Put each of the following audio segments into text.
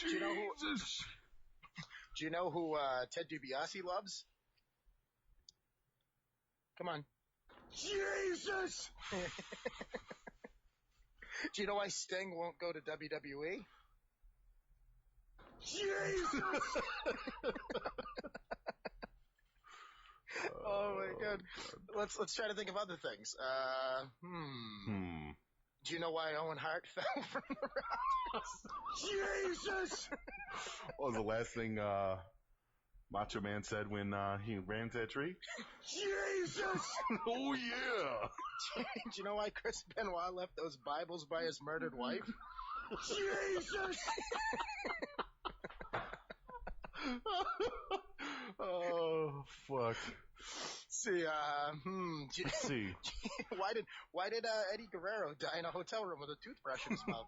Jesus. Do you know who Ted DiBiase loves? Come on. Jesus. Do you know why Sting won't go to WWE? Jesus. Oh my God. Let's try to think of other things. Do you know why Owen Hart fell from the rafters? Jesus. What was the last thing Macho Man said when he ran to that tree? Jesus. Oh yeah. Do you know why Chris Benoit left those Bibles by his murdered wife? Jesus. Oh fuck. See, Let's see. why did Eddie Guerrero die in a hotel room with a toothbrush in his mouth?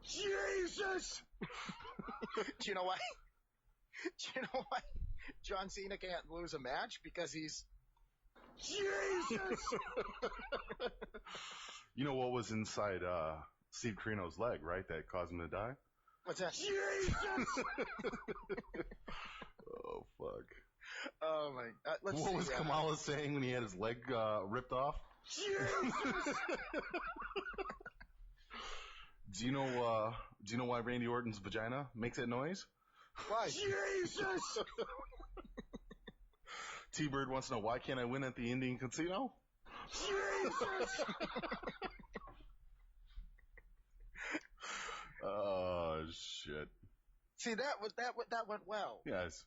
Jesus. Do you know why? Do you know why John Cena can't lose a match? Because he's Jesus. You know what was inside Steve Corino's leg, right? That caused him to die? What's that? Jesus. Oh fuck. Oh my. What was Kamala saying when he had his leg ripped off? Jesus. Do you know why Randy Orton's vagina makes that noise? Why? Jesus. T-Bird wants to know, why can't I win at the Indian Casino? Jesus. Oh shit. See, that went well. Yes.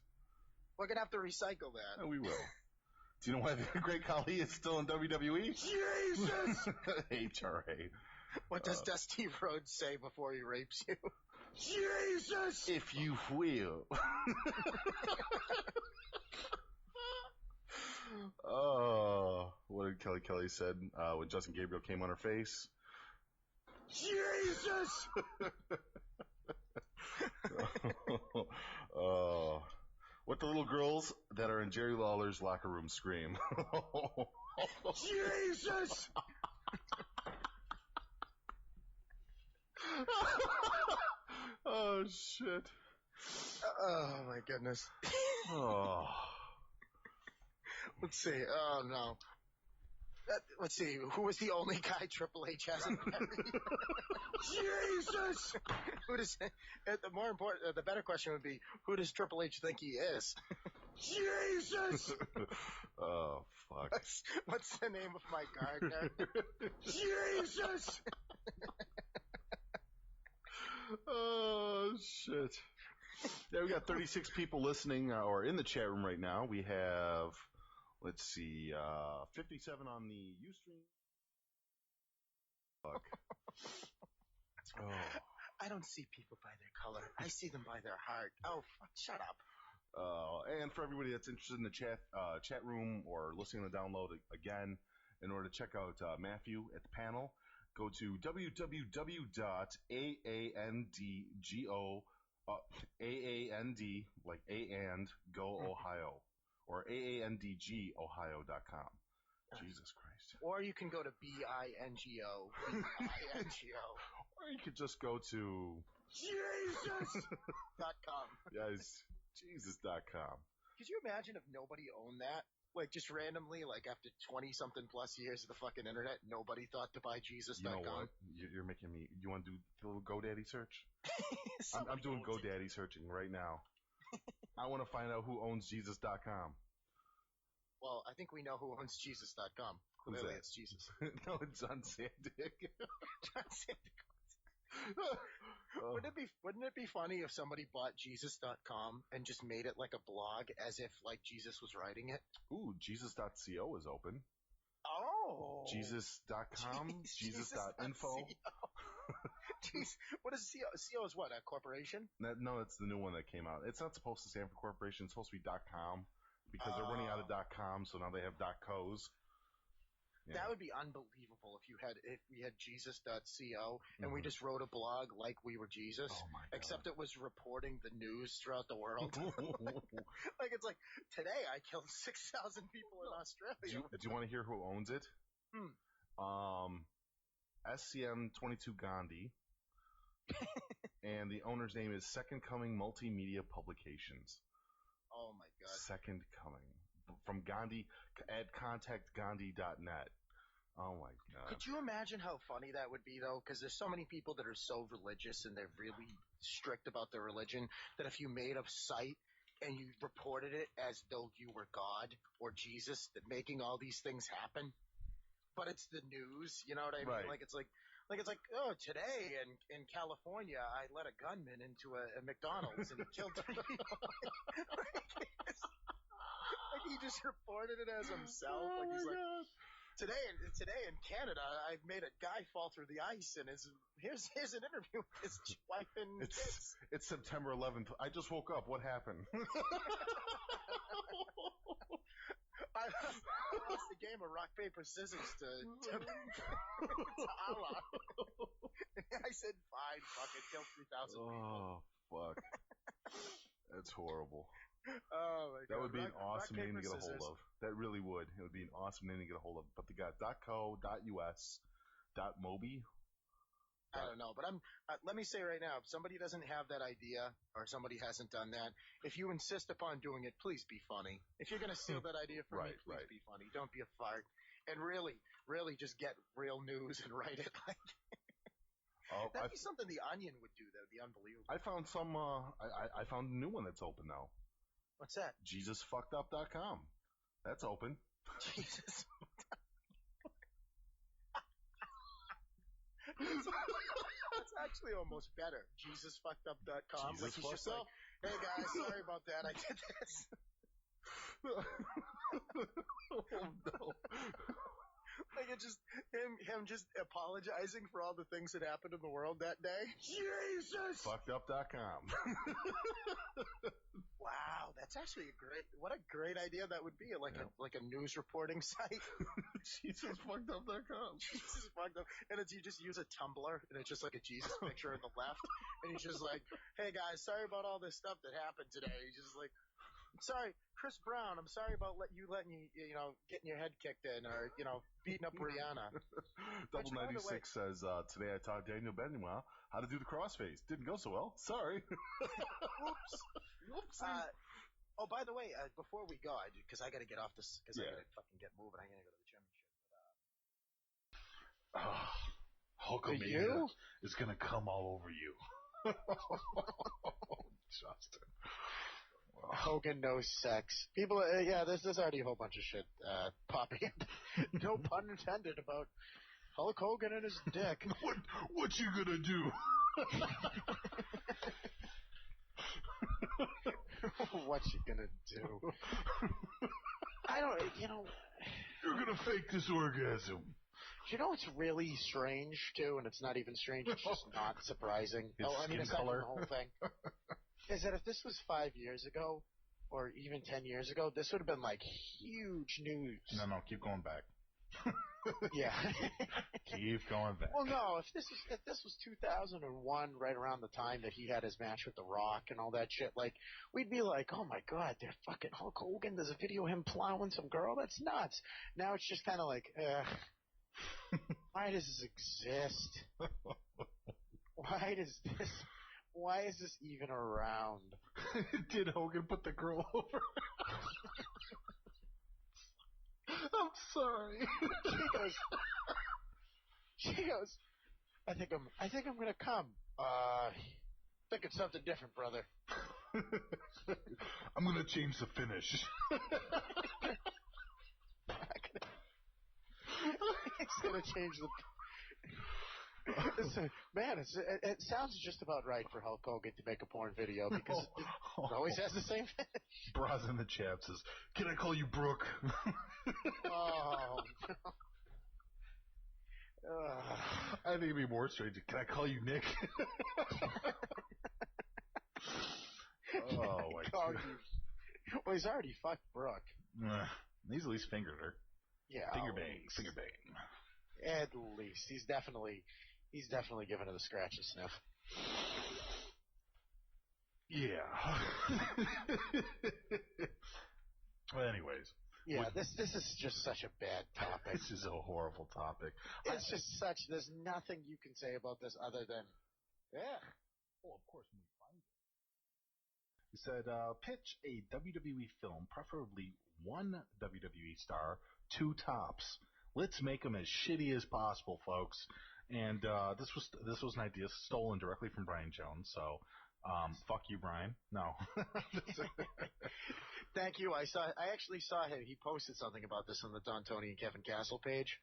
We're gonna have to recycle that. Yeah, we will. Do you know why the Great Khali is still in WWE? Jesus. HRA. What does Dusty Rhodes say before he rapes you? Jesus. If you will. Oh, what did Kelly said when Justin Gabriel came on her face? Jesus. Oh. What the little girls that are in Jerry Lawler's locker room scream? Jesus! Oh, shit. Oh, my goodness. Oh. Let's see. Oh, no. Let's see. Who was the only guy Triple H hasn't married? Jesus! Who does? The better question would be, who does Triple H think he is? Jesus! Oh fuck! What's the name of my gardener? Jesus! Oh shit! Yeah, we got 36 people listening or in the chat room right now. We have, let's see, 57 on the Ustream. Fuck. Oh. I don't see people by their color. I see them by their heart. Oh, fuck, shut up. And for everybody that's interested in the chat room or listening to the download again, in order to check out Matthew at the panel, go to www.aandgo, like A and Go Ohio, or aandgohio.com. Jesus Christ. Or you can go to BINGO. Or you could just go to Jesus.com. Yes, Jesus.com. Could you imagine if nobody owned that? Like, just randomly, like, after 20-something plus years of the fucking internet, nobody thought to buy Jesus.com? You know what? You're making me... You want to do a little GoDaddy search? I'm doing GoDaddy searching right now. I want to find out who owns Jesus.com. Well, I think we know who owns Jesus.com. Clearly it's Jesus. No, it's John Sandick. John Sandick. Wouldn't it be funny if somebody bought Jesus.com and just made it like a blog as if like Jesus was writing it? Ooh, Jesus.co is open. Oh. Jesus.com? Jesus.info? Jeez, what is CO? CO is what, a corporation? No, it's the new one that came out. It's not supposed to stand for corporation. It's supposed to be .com because they're running out of .com, so now they have .cos. Yeah. That would be unbelievable if we had Jesus.co and we just wrote a blog like we were Jesus. Oh my God. Except it was reporting the news throughout the world. Like it's like, today I killed 6,000 people in Australia. Do you want to hear who owns it? SCM22 Gandhi And the owner's name is Second Coming Multimedia Publications. Oh my God. Second Coming. From Gandhi, at contactgandhi.net. Oh my God. Could you imagine how funny that would be, though? Because there's so many people that are so religious and they're really strict about their religion that if you made a site and you reported it as though you were God or Jesus, that making all these things happen, but it's the news, you know what I mean? Right. Like it's like, oh, today in California, I let a gunman into a McDonald's and he killed 3 people. Like he just reported it as himself. Oh Like he's my like, God. Today in Canada, I made a guy fall through the ice, and here's an interview with his wife and kids. It's September 11th. I just woke up. What happened? I lost the game of rock paper scissors to Allah. I said, fine, fuck it, kill 3,000 people. Oh fuck, that's horrible. Oh my God. That would be an awesome rock, name to paper, get a scissors. hold of. That really would. It would be an awesome name to get a hold of. But they got .co, .us, .mobi. I don't know, but let me say right now, if somebody doesn't have that idea or somebody hasn't done that, if you insist upon doing it, please be funny. If you're going to steal that idea from me, please be funny. Don't be a fart. And really, really just get real news and write it like that'd be something the Onion would do. That would be unbelievable. I found some, I found a new one that's open now. What's that? JesusFuckedup.com. That's open. Jesus. That's actually almost better. JesusFuckedup.com. Jesus like he's just fucked up. like, hey guys, sorry about that. I did this. Oh no. Like it just him just apologizing for all the things that happened in the world that day. Jesus. Fuckedup.com. Wow, that's actually what a great idea that would be. Like a news reporting site. JesusFuckedup.com. Jesus fucked up. And you just use a Tumblr and it's just like a Jesus picture on the left. And he's just like, hey guys, sorry about all this stuff that happened today. He's just like, sorry, Chris Brown, I'm sorry about getting your head kicked in or, beating up Rihanna. Double 96 says, today I taught Daniel Benoit how to do the crossface. Didn't go so well. Sorry. Oops. Oh, by the way, before we go, because I got to get off this, because I got to fucking get moving. I got to go to the gym and shit. Hulk Hogan is going to come all over you. Justin. Hogan knows sex. People, there's already a whole bunch of shit popping up. No pun intended about Hulk Hogan and his dick. What you gonna do? What you gonna do? I don't, You're gonna fake this orgasm. You know what's really strange, too, and it's not even strange, it's just not surprising. His skin aside from color. the whole thing. Is that if this was 5 years ago, or even 10 years ago, this would have been like huge news. No, keep going back. Yeah. Keep going back. Well, no, if this was 2001, right around the time that he had his match with The Rock and all that shit, like, we'd be like, oh my God, they're fucking Hulk Hogan, there's a video of him plowing some girl, that's nuts. Now it's just kind of like, why does this exist? Why is this even around? Did Hogan put the girl over? I'm sorry. She goes, I think I'm gonna come. Think it's something different, brother. I'm gonna change the finish. He's gonna change the. Man, it sounds just about right for Hulk Hogan to make a porn video because it always has the same finish. Bras in the chat says, "Can I call you Brooke?" Oh. I think it'd be more strange. Can I call you Nick? Oh my God. Well, he's already fucked Brooke. He's at least fingered her. Yeah. Finger bang. At least. He's definitely given her the scratch and sniff. Yeah. Well, anyways. Yeah, this is just such a bad topic. This is a horrible topic. It's just there's nothing you can say about this other than Yeah. Oh, of course, when we find it. He said, pitch a WWE film, preferably one WWE star, 2 tops. Let's make them as shitty as possible, folks. And this was an idea stolen directly from Brian Jones. So, fuck you, Brian. No. Thank you. I actually saw him. He posted something about this on the Don Tony and Kevin Castle page,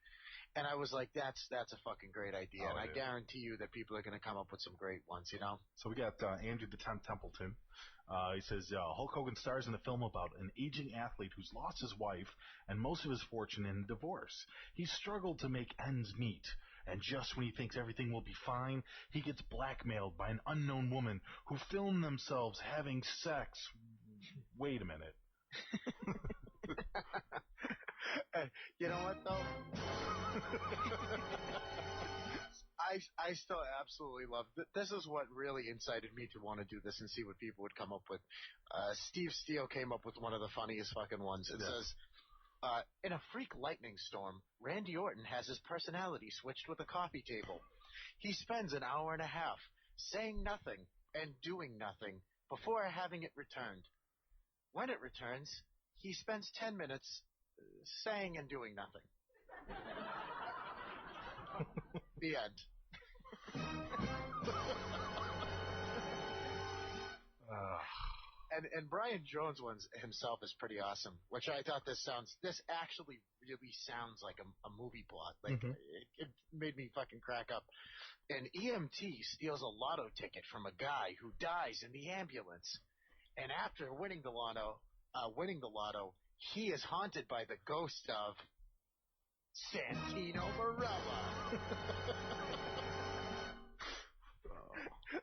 and I was like, that's a fucking great idea. And I guarantee you that people are going to come up with some great ones. You know. So we got Andrew the Temp Templeton. He says Hulk Hogan stars in a film about an aging athlete who's lost his wife and most of his fortune in a divorce. He struggled to make ends meet, and just when he thinks everything will be fine, he gets blackmailed by an unknown woman who filmed themselves having sex. Wait a minute. You know what, though? I still absolutely love it. This is what really incited me to want to do this and see what people would come up with. Steve Steele came up with one of the funniest fucking ones. It says, in a freak lightning storm, Randy Orton has his personality switched with a coffee table. He spends an hour and a half saying nothing and doing nothing before having it returned. When it returns, he spends 10 minutes saying and doing nothing. The end. And Brian Jones ones himself is pretty awesome, which I thought this actually really sounds like a movie plot. Like, it made me fucking crack up. An EMT steals a lotto ticket from a guy who dies in the ambulance. And after winning the lotto, he is haunted by the ghost of Santino Marella.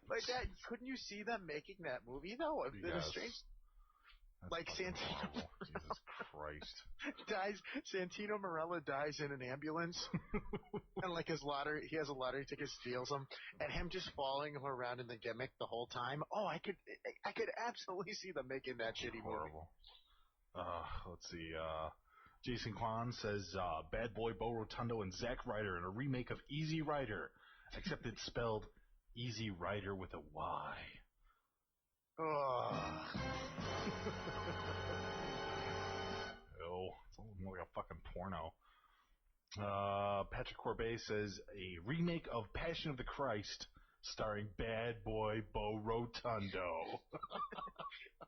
Like that, couldn't you see them making that movie though? Yes. Like Santino, Jesus Christ, Santino Marella dies in an ambulance, and like he has a lottery ticket, steals them, and him just following him around in the gimmick the whole time. Oh, I could absolutely see them making that shitty horrible movie. Let's see. Jason Kwan says, Bad Boy Bo Rotundo and Zack Ryder in a remake of Easy Rider, except it's spelled Easy Rider with a Y. Oh, it's more like a fucking porno. Patrick Corbet says, a remake of Passion of the Christ starring Bad Boy Bo Rotundo.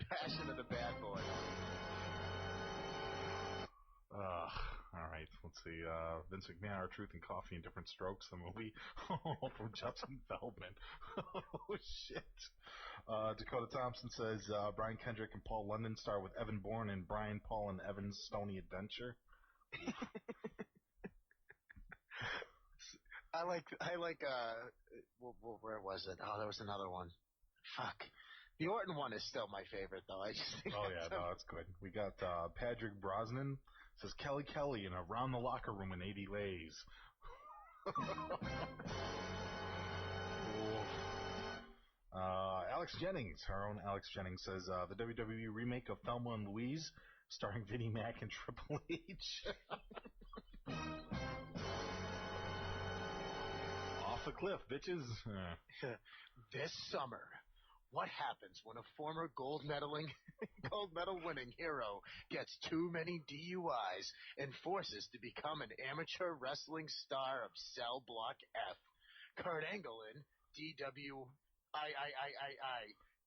Passion of the Bad Boy. All right, let's see. Vince McMahon, Our Truth and Coffee in Different Strokes, the movie from Justin Feldman. Oh, shit. Dakota Thompson says Brian Kendrick and Paul London star with Evan Bourne in Brian, Paul, and Evan's Stony Adventure. I like, where was it? Oh, there was another one. Fuck. The Orton one is still my favorite, though. I just think that's good. We got Patrick Brosnan says Kelly in Around the Locker Room in 80 Lays. Alex Jennings, our own Alex Jennings, says the WWE remake of Thelma and Louise starring Vinnie Mac and Triple H. Off the cliff, bitches. This summer, what happens when a former gold medal winning hero gets too many DUIs and forces to become an amateur wrestling star of Cell Block F? Kurt Angle in DWIII,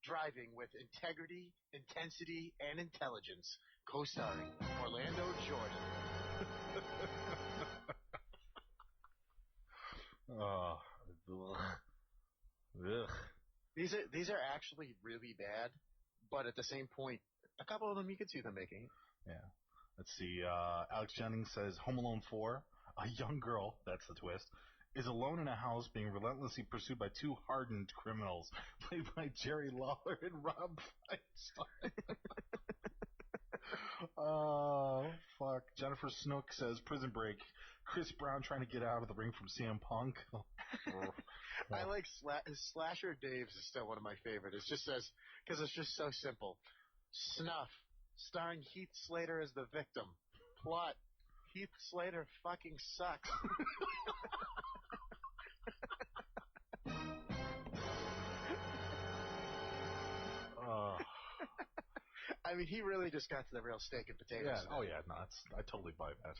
driving with integrity, intensity, and intelligence, co-starring Orlando Jordan. Ugh. These are actually really bad, but at the same point, a couple of them you could see them making. Yeah. Let's see. Alex Jennings says Home Alone 4, a young girl, that's the twist, is alone in a house being relentlessly pursued by 2 hardened criminals, played by Jerry Lawler and Rob Feinstein. Oh, fuck. Jennifer Snook says Prison Break, Chris Brown trying to get out of the ring from CM Punk. I like Slasher Dave's is still one of my favorite. It just says, because it's just so simple. Snuff, starring Heath Slater as the victim. Plot, Heath Slater fucking sucks. I mean, he really just got to the real steak and potatoes. Yeah. Oh yeah. No, I totally buy that.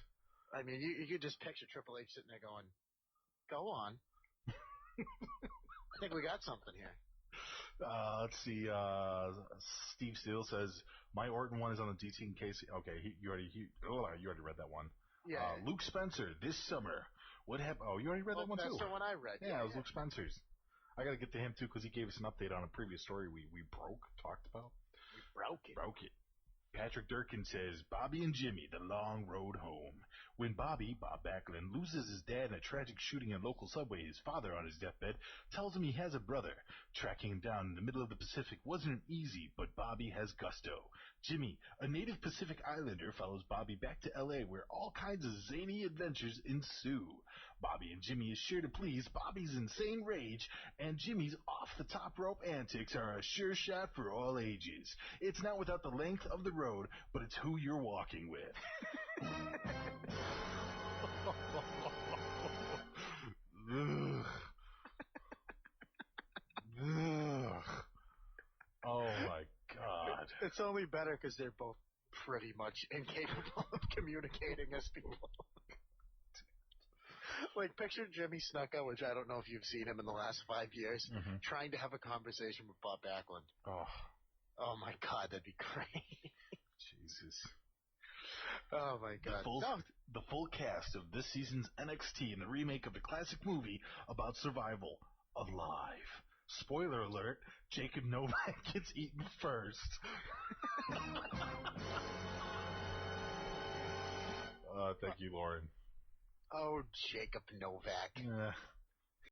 I mean, you could just picture Triple H sitting there going, "Go on." I think we got something here. Let's see. Steve Steele says my Orton one is on the DT in case. Okay, you already read that one. Yeah. Luke Spencer this summer. What happened? Oh, you already read that one too. That's the one I read. Yeah, it was Luke Spencer's. I got to get to him too because he gave us an update on a previous story we talked about. We broke it. Patrick Durkin says, Bobby and Jimmy, the long road home. When Bob Backlund, loses his dad in a tragic shooting in a local subway, his father on his deathbed tells him he has a brother. Tracking him down in the middle of the Pacific wasn't easy, but Bobby has gusto. Jimmy, a native Pacific Islander, follows Bobby back to L.A., where all kinds of zany adventures ensue. Bobby and Jimmy is sure to please Bobby's insane rage, and Jimmy's off-the-top rope antics are a sure shot for all ages. It's not without the length of the road, but it's who you're walking with. Ugh. Ugh. Oh my God. It's only better because they're both pretty much incapable of communicating as people. Like, picture Jimmy Snuka, which I don't know if you've seen him in the last 5 years, trying to have a conversation with Bob Backlund. Oh my God, that'd be great. Jesus. Oh my God. The full cast of this season's NXT and the remake of the classic movie about survival, Alive. Spoiler alert, Jacob Novak gets eaten first. Thank you, Lauren. Oh, Jacob Novak.